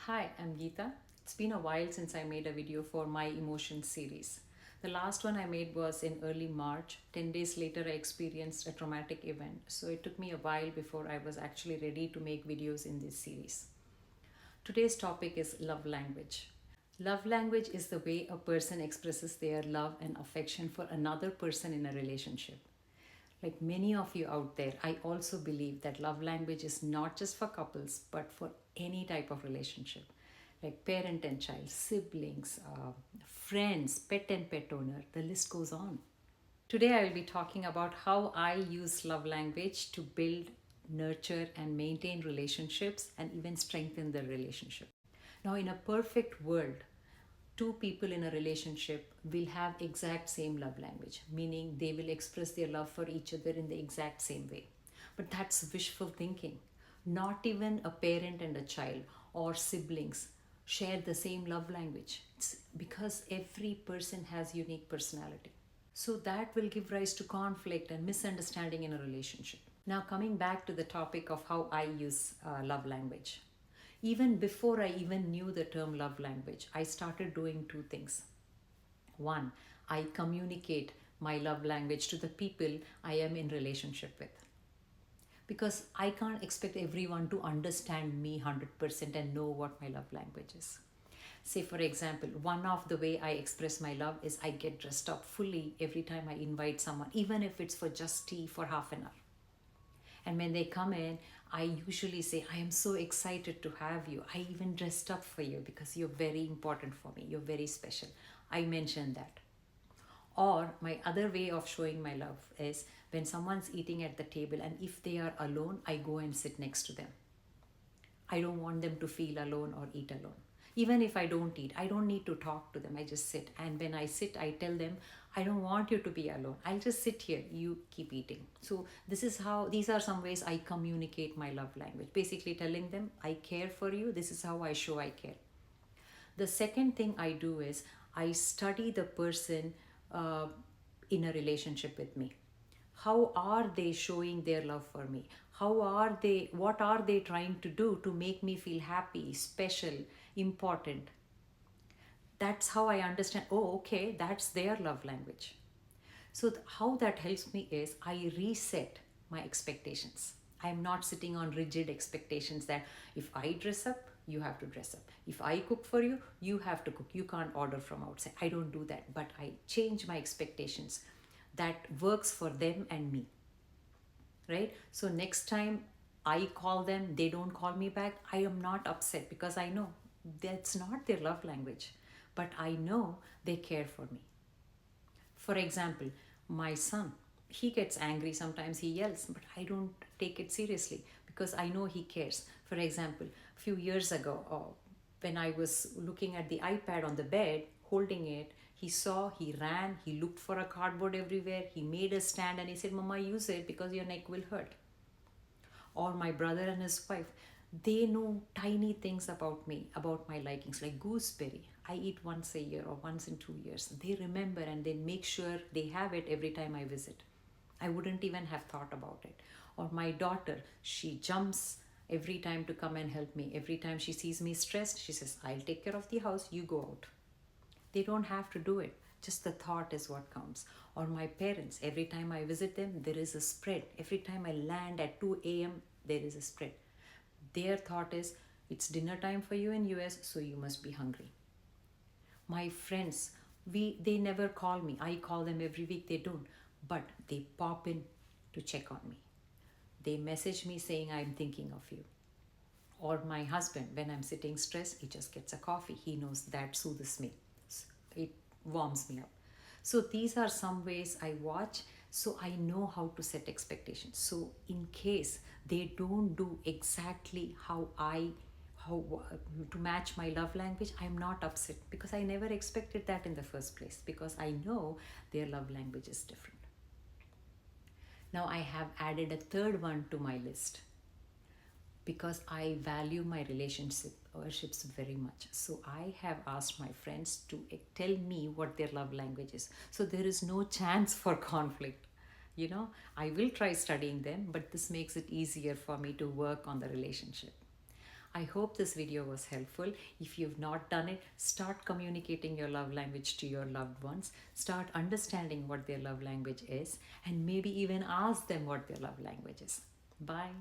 Hi, I'm Geeta. It's been a while since I made a video for my emotions series. The last one I made was in early March. 10 days later, I experienced a traumatic event, so it took me a while before I was actually ready to make videos in this series. Today's topic is love language. Love language is the way a person expresses their love and affection for another person in a relationship. Like many of you out there, I also believe that love language is not just for couples, but for any type of relationship, like parent and child, siblings, friends, pet and pet owner, the list goes on. Today, I will be talking about how I use love language to build, nurture, and maintain relationships and even strengthen the relationship. Now, in a perfect world, two people in a relationship will have exact same love language, meaning they will express their love for each other in the exact same way. But that's wishful thinking. Not even a parent and a child or siblings share the same love language. It's because every person has unique personality. So that will give rise to conflict and misunderstanding in a relationship. Now, coming back to the topic of how I use love language. Even before I even knew the term love language, I started doing two things. One, I communicate my love language to the people I am in relationship with. Because I can't expect everyone to understand me 100% and know what my love language is. Say, for example, one of the way I express my love is I get dressed up fully every time I invite someone, even if it's for just tea for half an hour. And when they come in, I usually say, I am so excited to have you. I even dressed up for you because you're very important for me. You're very special. I mention that. Or my other way of showing my love is when someone's eating at the table and if they are alone, I go and sit next to them. I don't want them to feel alone or eat alone. Even if I don't eat, I don't need to talk to them. I just sit. And when I sit, I tell them, I don't want you to be alone. I'll just sit here. You keep eating. So, these are some ways I communicate my love language. Basically, telling them, I care for you. This is how I show I care. The second thing I do is I study the person uh, in a relationship with me. How are they showing their love for me? What are they trying to do to make me feel happy, special, important? That's how I understand, oh, okay, that's their love language. So, how that helps me is I reset my expectations. I am not sitting on rigid expectations that if I dress up, you have to dress up. If I cook for you, you have to cook. You can't order from outside. I don't do that, but I change my expectations that works for them and me, right? So, next time I call them, they don't call me back, I am not upset because I know that's not their love language, but I know they care for me. For example, my son, he gets angry sometimes, he yells, but I don't take it seriously because I know he cares. For example, a few years ago, when I was looking at the iPad on the bed, holding it, he saw, he ran, he looked for a cardboard everywhere, he made a stand and he said, Mama, use it because your neck will hurt. Or my brother and his wife, they know tiny things about me, about my likings, like gooseberry I eat once a year or once in 2 years. They remember and they make sure they have it every time I visit. I wouldn't even have thought about it. Or my daughter, she jumps every time to come and help me. Every time she sees me stressed, she says, I'll take care of the house, you go out. They don't have to do it. Just the thought is what counts. Or my parents, every time I visit them, there is a spread. Every time I land at 2 a.m., there is a spread. Their thought is, it's dinner time for you in US, so you must be hungry. My friends, they never call me. I call them every week, they don't. But they pop in to check on me. They message me saying, I'm thinking of you. Or my husband, when I'm sitting stressed, he just gets a coffee. He knows that soothes me. It warms me up. So these are some ways I watch, so I know how to set expectations. So in case they don't do exactly how to match my love language, I'm not upset because I never expected that in the first place because I know their love language is different. Now I have added a third one to my list because I value my relationships very much. So I have asked my friends to tell me what their love language is. So there is no chance for conflict. I will try studying them, but this makes it easier for me to work on the relationship. I hope this video was helpful. If you've not done it, start communicating your love language to your loved ones. Start understanding what their love language is, and maybe even ask them what their love language is. Bye.